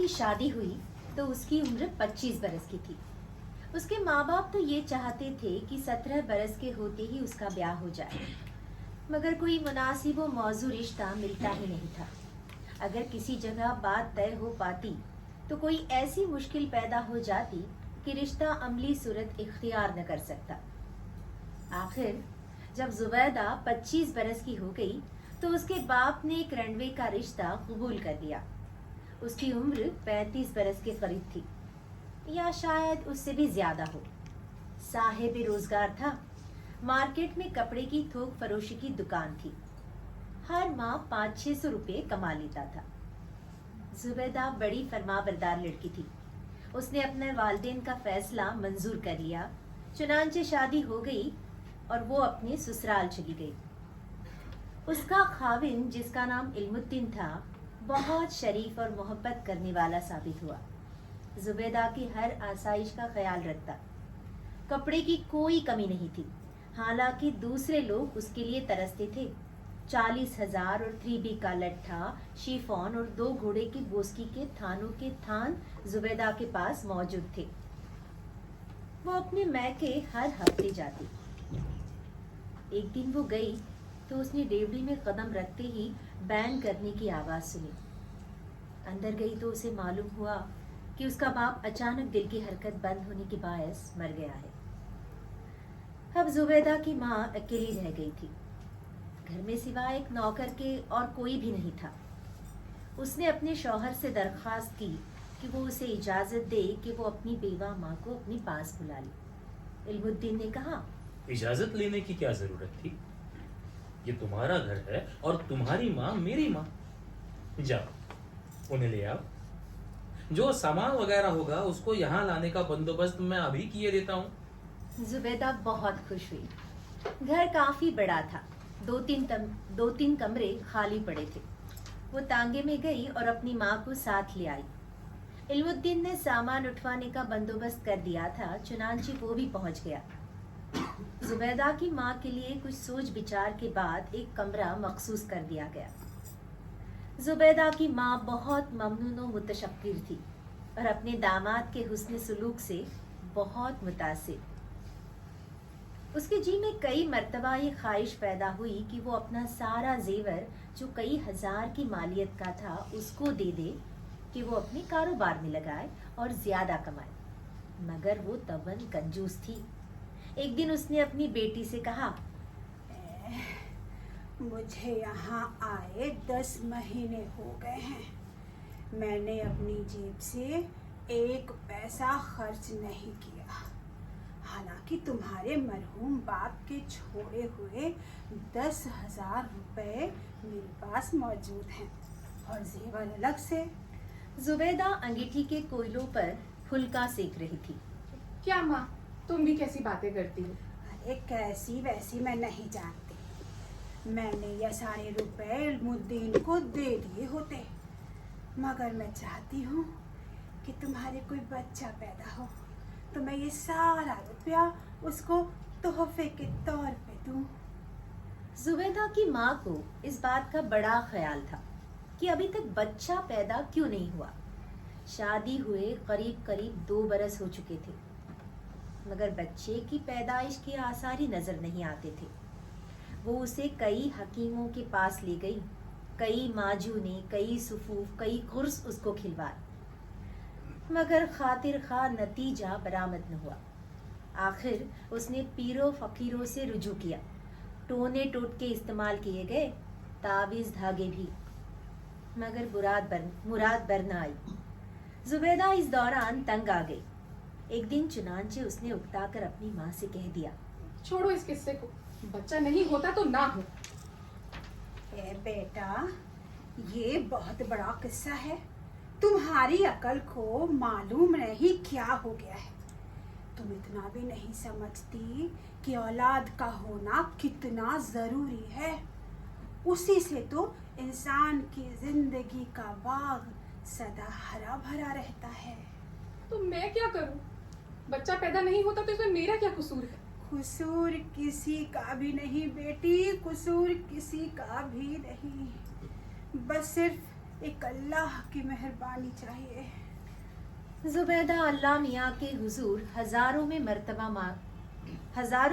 کی شادی ہوئی تو اس کی عمر 25 برس کی تھی۔ اس کے ماں باپ تو یہ چاہتے تھے کہ 17 برس کے ہوتے ہی اس کا بیاہ ہو جائے، مگر کوئی مناسب و موزوں رشتہ ملتا ہی نہیں تھا۔ اگر کسی جگہ بات طے ہو پاتی تو کوئی ایسی مشکل پیدا ہو جاتی کہ رشتہ عملی صورت اختیار نہ کر سکتا۔ آخر جب زبیدہ 25 برس کی ہو گئی تو اس کے باپ نے ایک رنوے کا رشتہ قبول کر لیا۔ اس کی عمر 35 برس کے قریب تھی، یا شاید اس سے بھی زیادہ ہو۔ صاحب روزگار تھا، مارکیٹ میں کپڑے کی تھوک فروشی کی دکان تھی، ہر ماہ 500-600 روپے کما لیتا تھا۔ زبیدہ بڑی فرما بردار لڑکی تھی، اس نے اپنے والدین کا فیصلہ منظور کر لیا، چنانچہ شادی ہو گئی اور وہ اپنے سسرال چلی گئی۔ اس کا خاوند جس کا نام علم الدین تھا بہت شریف اور محبت کرنے والا ثابت ہوا۔ زبیدہ کی ہر آسائش کا خیال رکھتا، کپڑے کی کوئی کمی نہیں تھی، حالانکہ دوسرے لوگ اس کے لیے ترستے تھے۔ 40,000 اور 3B کا لٹھا، شیفون اور 2 گھوڑے کی بوسکی کے تھانوں کے تھان زبیدہ کے پاس موجود تھے۔ وہ اپنے میکے ہر ہفتے جاتی۔ ایک دن وہ گئی تو اس نے ڈیوڑی میں قدم رکھتے ہی بینڈ کرنے کی آواز سنی۔ اندر گئی تو اسے معلوم ہوا کہ اس کا باپ اچانک دل کی حرکت بند ہونے کے باعث مر گیا ہے۔ اب زبیدہ کی ماں اکیلی رہ گئی تھی، گھر میں سوائے ایک نوکر کے اور کوئی بھی نہیں تھا۔ اس نے اپنے شوہر سے درخواست کی کہ وہ اسے اجازت دے کہ وہ اپنی بیوہ ماں کو اپنے پاس بلا لے۔ علم الدین نے کہا، اجازت لینے کی کیا ضرورت تھی؟ یہ تمہارا گھر ہے اور تمہاری ماں میری ماں۔ جاؤ انہیں لے آؤ، جو سامان وغیرہ ہوگا اس کو یہاں لانے کا بندوبست میں ابھی کیے دیتا ہوں۔ زبیدہ بہت خوش ہوئی۔ گھر کافی بڑا تھا، 2-3 کمرے خالی پڑے تھے۔ وہ تانگے میں گئی اور اپنی ماں کو ساتھ لے آئی۔ علم الدین نے سامان اٹھوانے کا بندوبست کر دیا تھا، چنانچہ وہ بھی پہنچ گیا۔ زبیدہ کی ماں کے لیے کچھ سوچ بچار کے بعد ایک کمرہ مخصوص کر دیا گیا۔ زبیدہ کی ماں بہت ممنون و متشکر تھی اور اپنے داماد کے حسن سلوک سے بہت متاثر۔ اس کے جی میں کئی مرتبہ یہ خواہش پیدا ہوئی کہ وہ اپنا سارا زیور جو کئی ہزار کی مالیت کا تھا اس کو دے دے کہ وہ اپنے کاروبار میں لگائے اور زیادہ کمائے، مگر وہ طبعاً کنجوس تھی۔ ایک دن اس نے اپنی بیٹی سے کہا، مجھے یہاں آئے 10 مہینے ہو گئے ہیں، میں نے اپنی جیب سے 1 پیسہ خرچ نہیں کیا، حالانکہ تمہارے مرحوم باپ کے چھوڑے ہوئے 10,000 روپے میرے پاس موجود ہیں اور زیور الگ سے۔ زبیدہ انگیٹھی کے کوئلوں پر پھلکا سیک رہی تھی۔ کیا ماں، تم بھی کیسی باتیں کرتی ہو؟ ارے کیسی ویسی میں نہیں جانتی، میں نے یہ سارے روپے علم الدین کو دے دیے ہوتے، مگر میں چاہتی ہوں کہ تمہارے کوئی بچہ پیدا ہو تو میں یہ سارا روپیہ اس کو تحفے کے طور پہ دوں۔ زبیدہ کی ماں کو اس بات کا بڑا خیال تھا کہ ابھی تک بچہ پیدا کیوں نہیں ہوا۔ شادی ہوئے قریب 2 برس ہو چکے تھے، مگر بچے کی پیدائش کے آثار ہی نظر نہیں آتے تھے۔ وہ اسے کئی حکیموں کے پاس لے گئی، کئی ماجونے، کئی سفوف، کئی قرص اس کو کھلوائے، مگر خاطر خواہ نتیجہ برآمد نہ ہوا۔ آخر اس نے پیروں فقیروں سے رجوع کیا، ٹونے ٹوٹکے استعمال کیے گئے، تعویذ دھاگے بھی، مگر مراد بر نہ آئی۔ زبیدہ اس دوران تنگ آ گئی۔ ایک دن چنانچہ اس نے اکتا کر اپنی ماں سے کہہ دیا، چھوڑو اس قصے کو، بچہ نہیں ہوتا تو نہ ہو۔ اے بیٹا، یہ بہت بڑا قصہ ہے، تمہاری عقل کو معلوم نہیں کیا ہو گیا ہے۔ تم اتنا بھی نہیں سمجھتی کہ اولاد کا ہونا کتنا ضروری ہے، اسی سے تو انسان کی زندگی کا باغ سدا ہرا بھرا رہتا ہے۔ تو میں کیا کروں؟ بچہ پیدا نہیں ہوتا تو اس میں میرا کیا قصور ہے؟ قصور کسی کا بھی نہیں بیٹی، قصور کسی کا بھی نہیں، بس صرف एक अल्लाह की मेहरबानी चाहिए। जुबैदा अल्लाह मियाँ के हुजूर हजारों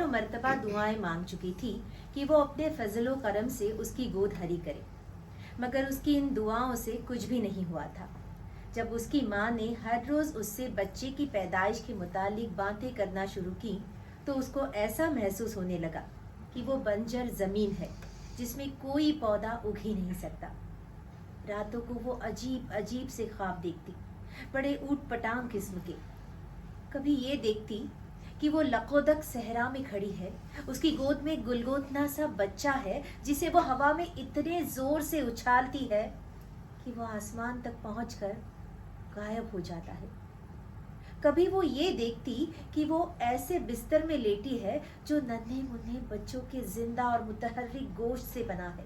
मर्तबा दुआएं मांग चुकी थी कि वो अपने फजलो करम से उसकी गोद हरी करे, मगर उसकी इन दुआओं से कुछ भी नहीं हुआ था। जब उसकी माँ ने हर रोज उससे बच्चे की पैदाइश के मुतालिक बातें करना शुरू की तो उसको ऐसा महसूस होने लगा कि वो बंजर जमीन है जिसमें कोई पौधा उग ही नहीं सकता। रातों को वो अजीब अजीब से ख्वाब देखती, बड़े ऊट पटांग किस्म के। कभी ये देखती कि वो लकोदक सहरा में खड़ी है, उसकी गोद में गुलगोतना सा बच्चा है जिसे वो हवा में इतने जोर से उछालती है कि वो आसमान तक पहुंचकर गायब हो जाता है। कभी वो ये देखती कि वो ऐसे बिस्तर में लेटी है जो नन्हे मुन्ने बच्चों के जिंदा और मुतहर्रिक गोश्त से बना है।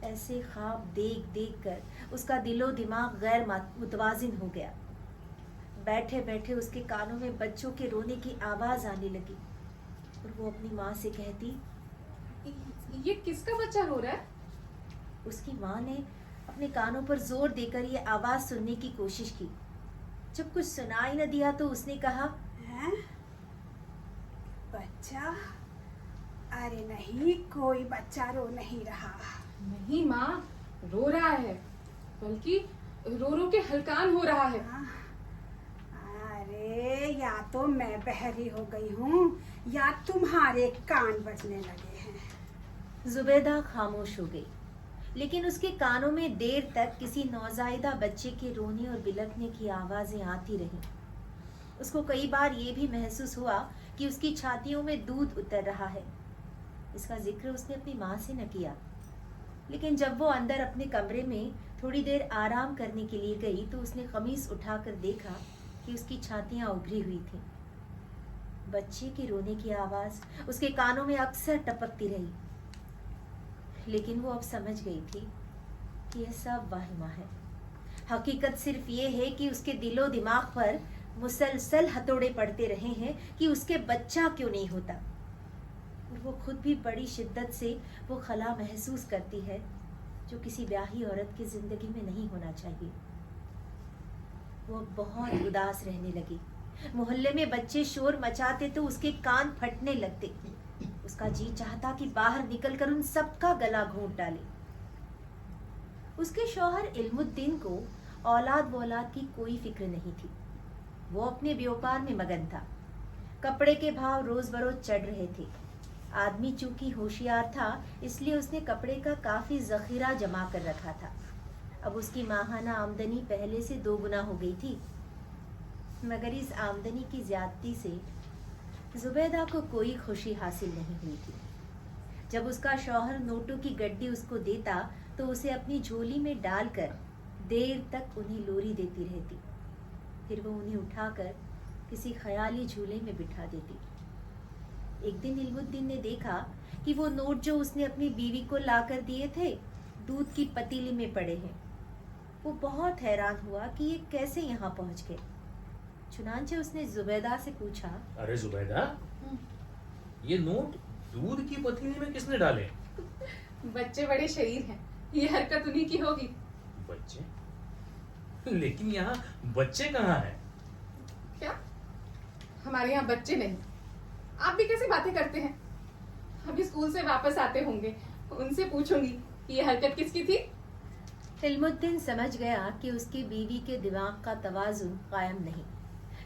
ऐसे ख्वाब देख देख कर उसका दिलो दिमाग गैर मुतवाजिन हो गया। बैठे बैठे उसके कानों में बच्चों के रोने की आवाज आने लगी और वो अपनी माँ से कहती, ये किसका बच्चा रो रहा है? उसकी माँ ने अपने कानों पर जोर देकर ये आवाज सुनने की कोशिश की। जब कुछ सुनाई न दिया तो उसने कहा, हैं? बच्चा? अरे नहीं, कोई बच्चा रो नहीं रहा। नहीं माँ, रो रहा है, बल्कि रो रो के हलकान हो रहा है। अरे या तो मैं बहरी हो गई हूँ या तुम्हारे कान बजने लगे हैं। जुबैदा खामोश हो गई, लेकिन उसके कानों में देर तक किसी नौजायदा बच्चे के रोने और बिलखने की आवाजें आती रहीं। उसको कई बार ये भी महसूस हुआ कि उसकी छातियों में दूध उतर रहा है। इसका जिक्र उसने अपनी माँ से न किया, लेकिन जब वो अंदर अपने कमरे में थोड़ी देर आराम करने के लिए गई तो उसने कमीज उठाकर देखा कि उसकी छातियां उभरी हुई थीं। बच्चे के रोने की आवाज उसके कानों में अक्सर टपकती रही, लेकिन वो अब समझ गई थी कि यह सब वाहिमा है। हकीकत सिर्फ ये है कि उसके दिलो दिमाग पर मुसलसल हथौड़े पड़ते रहे हैं कि उसके बच्चा क्यों नहीं होता, और वो खुद भी बड़ी शिद्दत से वो खला महसूस करती है जो किसी ब्याही औरत की जिंदगी में नहीं होना चाहिए। वो बहुत उदास रहने लगी। मोहल्ले में बच्चे शोर मचाते तो उसके कान फटने लगते। उसका जी चाहता कि बाहर निकलकर उन सबका गला घोंट डाले। उसके शौहर इल्मुद्दीन को औलाद वौलाद की कोई फिक्र नहीं थी। वो अपने व्यापार में मगन था। कपड़े के भाव रोज बरोज चढ़ रहे थे। आदमी चूंकि होशियार था, इसलिए उसने कपड़े का काफी जखीरा जमा कर रखा था। अब उसकी माहाना आमदनी पहले से 2 गुना हो गई थी, मगर इस आमदनी की ज्यादती से जुबैदा को कोई खुशी हासिल नहीं हुई थी। जब उसका शौहर नोटों की गड्डी उसको देता तो उसे अपनी झोली में डालकर देर तक उन्हें लोरी देती रहती। फिर वो उन्हें उठाकर किसी ख्याली झूले में बिठा देती। एक दिन इल्मुद्दीन ने देखा कि वो नोट जो उसने अपनी बीवी को लाकर दिए थे दूध की पतीली में पड़े हैं। वो बहुत हैरान हुआ कि ये कैसे यहाँ पहुँच गए। चुनांचे उसने जुबैदा से पूछा, अरे जुबैदा, ये नोट दूध की पतीली में किसने डाले? बच्चे बड़े शरीर हैं, ये हरकत उन्हीं की होगी। बच्चे? लेकिन यहाँ बच्चे कहाँ हैं? क्या? हमारे यहाँ बच्चे नहीं। आप भी कैसी बातें करते हैं? अभी स्कूल से वापस आते होंगे, उनसे पूछूंगी कि ये हरकत किसकी थी। इल्मुद्दीन समझ गया कि उसकी बीवी के दिमाग का तवाजुन कायम नहीं,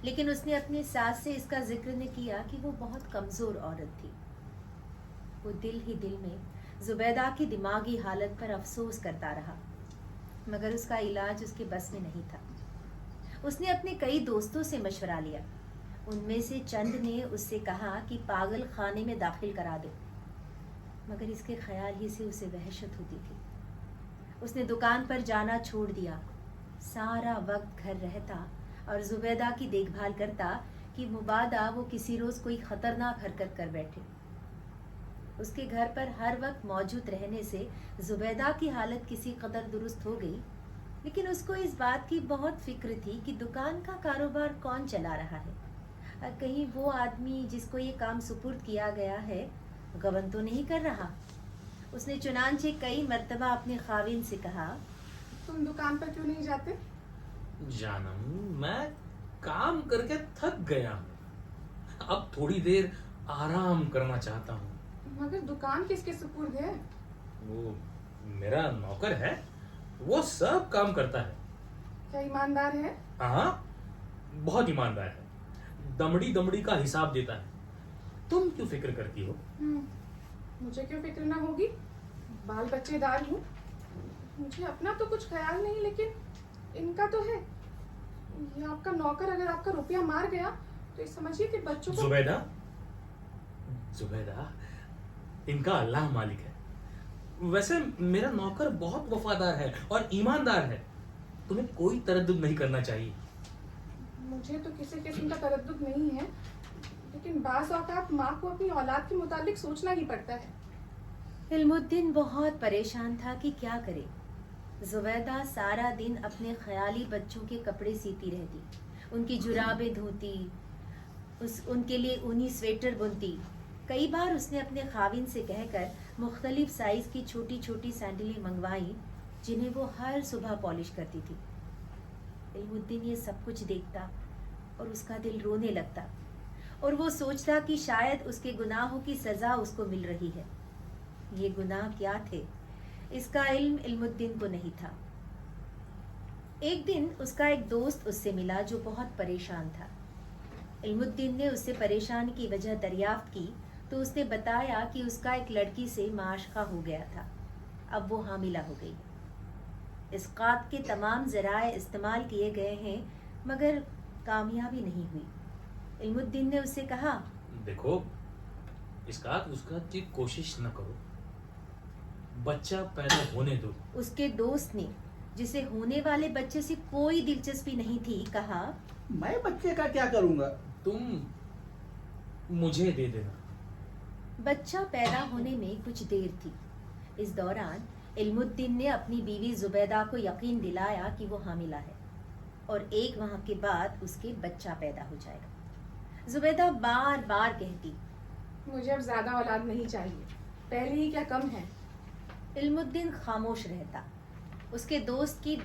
लेकिन उसने अपनी सास से इसका जिक्र न किया कि वो बहुत कमजोर औरत थी। वो दिल ही दिल में जुबैदा की दिमागी हालत पर अफसोस करता रहा, मगर उसका इलाज उसके बस में नहीं था। उसने अपने कई दोस्तों से मशवरा लिया। उनमें से चंद ने उससे कहा कि पागल खाने में दाखिल करा दो, मगर इसके ख्याल ही से उसे वहशत होती थी। उसने दुकान पर जाना छोड़ दिया। सारा वक्त घर रहता और जुबैदा की देखभाल करता कि मुबादा वो किसी रोज कोई खतरनाक हरकत कर बैठे। उसके घर पर हर वक्त मौजूद रहने से जुबैदा की हालत किसी कदर दुरुस्त हो गई, लेकिन उसको इस बात की बहुत फिक्र थी कि दुकान का कारोबार कौन चला रहा है, और कहीं वो आदमी जिसको ये काम सुपुर्द किया गया है गबन तो नहीं कर रहा। उसने चुनांचे कई मर्तबा अपने खाविन से कहा तुम दुकान पर क्यों नहीं जाते? जानम, मैं काम करके थक गया हूँ। अब थोड़ी देर आराम करना चाहता हूँ। मगर दुकान किसके सुपुर्द है? वो मेरा नौकर है, वो सब काम करता है। क्या ईमानदार है? हाँ, बहुत ईमानदार है। दमड़ी दमड़ी का हिसाब देता है। तुम क्यों फिक्र करती हो? मुझे क्यों फिक्र ना होगी? बाल बच्चेदार हूँ, मुझे अपना तो कुछ ख्याल नहीं, लेकिन इनका तो है। ये आपका नौकर अगर आपका रुपया मार गया तो ये समझिए कि बच्चों को। जुबैदा, जुबैदा, इनका अल्लाह मालिक है। वैसे मेरा नौकर बहुत वफादार है और ईमानदार है। तुम्हें कोई तरद्दुद नहीं करना चाहिए। मुझे तो किसी किस्म का तरद्दुद नहीं है, लेकिन बाज़ औक़ात माँ को अपनी औलाद के मुताबिक सोचना ही पड़ता है। इल्मुद्दीन बहुत परेशान था कि क्या करे। जुबैदा सारा दिन अपने ख्याली बच्चों के कपड़े सीती रहती, उनकी जुराबें धोती, उनके लिए ऊनी स्वेटर बुनती। कई बार उसने अपने खाविन से कहकर मुख्तलिफ साइज की छोटी छोटी सैंडलें मंगवाई, जिन्हें वो हर सुबह पॉलिश करती थी। इल्मुद्दीन ये सब कुछ देखता और उसका दिल रोने लगता, और वो सोचता कि शायद उसके गुनाहों की सज़ा उसको मिल रही है। ये गुनाह क्या थे, इसका इल्म इल्मुद्दीन को नहीं था। एक दिन उसका एक दोस्त उससे मिला जो बहुत परेशान था। इल्मुद्दीन ने उससे परेशानी की वजह दरियाफ्त की तो उसने बताया कि उसका एक लड़की से माशका हो गया था, अब वो हामिला हो गई। इसकात के तमाम ज़राए इस्तेमाल किए गए हैं, मगर कामयाबी नहीं हुई। इल्मुद्दीन ने उससे कहा, देखो, इसका की कोशिश न करो, बच्चा पैदा होने दो। उसके दोस्त ने, जिसे होने वाले बच्चे से कोई दिलचस्पी नहीं थी, कहा, मैं बच्चे का क्या करूंगा? तुम मुझे दे देना। बच्चा पैदा होने में कुछ देर थी। इस दौरान इल्मुद्दीन ने अपनी बीवी जुबैदा को यकीन दिलाया कि वो हामिला है और एक माह के बाद उसके बच्चा पैदा हो जाएगा। जुबैदा बार बार कहती, मुझे अब ज्यादा औलाद नहीं चाहिए, पहले ही क्या कम है। इल्मुद्दीन खामोश रहता। उसके दोस्त की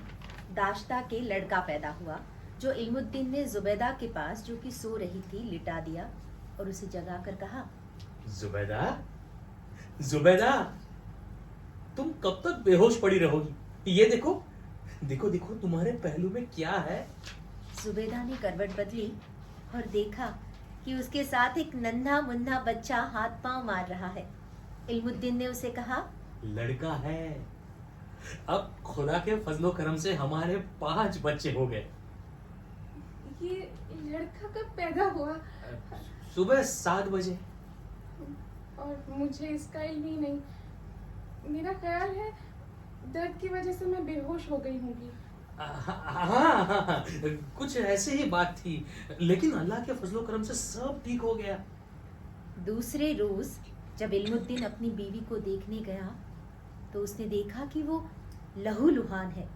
दाश्ता के लड़का पैदा हुआ, जो इल्मुद्दीन ने जुबैदा के पास, जो कि सो रही थी, लिटा दिया और उसे जगा कर कहा, जुबैदा, जुबैदा, तुम कब तक बेहोश पड़ी रहोगी? ये देखो, देखो देखो तुम्हारे पहलू में क्या है। जुबैदा ने करवट बदली और देखा कि उसके साथ एक नन्हा मुन्ना बच्चा हाथ पांव मार रहा है। इल्मुद्दीन ने उसे कहा, लड़का है। अब खुदा के फजलो करम से हमारे 5 बच्चे हो गए। ये लड़का कब पैदा हुआ? सुबह 7 बजे। और मुझे इसका इल्म ही नहीं। मेरा ख्याल है दर्द की वजह से मैं बेहोश हो गई होंगी। हाँ, कुछ ऐसे ही बात थी, लेकिन अल्लाह के फजलो करम से सब ठीक हो गया। दूसरे रोज जब इल्मुद्दीन अपनी बीवी को देखने गया तो उसने देखा कि वो लहूलुहान है।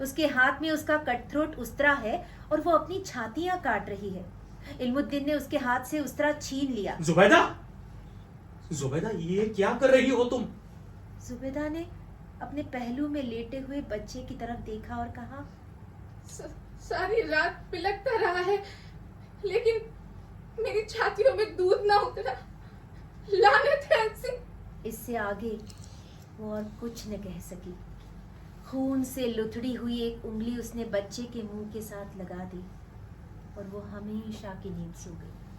उसके हाथ में उसका कटथ्रोट उस्तरा है और वो अपनी छातियां काट रही है। इल्मुद्दीन ने उसके हाथ से उस्तरा छीन लिया। जुबैदा, जुबैदा, ये क्या कर रही हो तुम? जुबैदा ने अपने पहलू में लेटे हुए बच्चे की तरफ देखा और कहा, सारी रात पिलकता रहा है, लेकिन मेरी छातियों में दूध ना उतरा। लानत है ऐसी। इससे आगे वो और कुछ न कह सकी। खून से लुथड़ी हुई एक उंगली उसने बच्चे के मुंह के साथ लगा दी और वो हमेशा की नींद सो गई।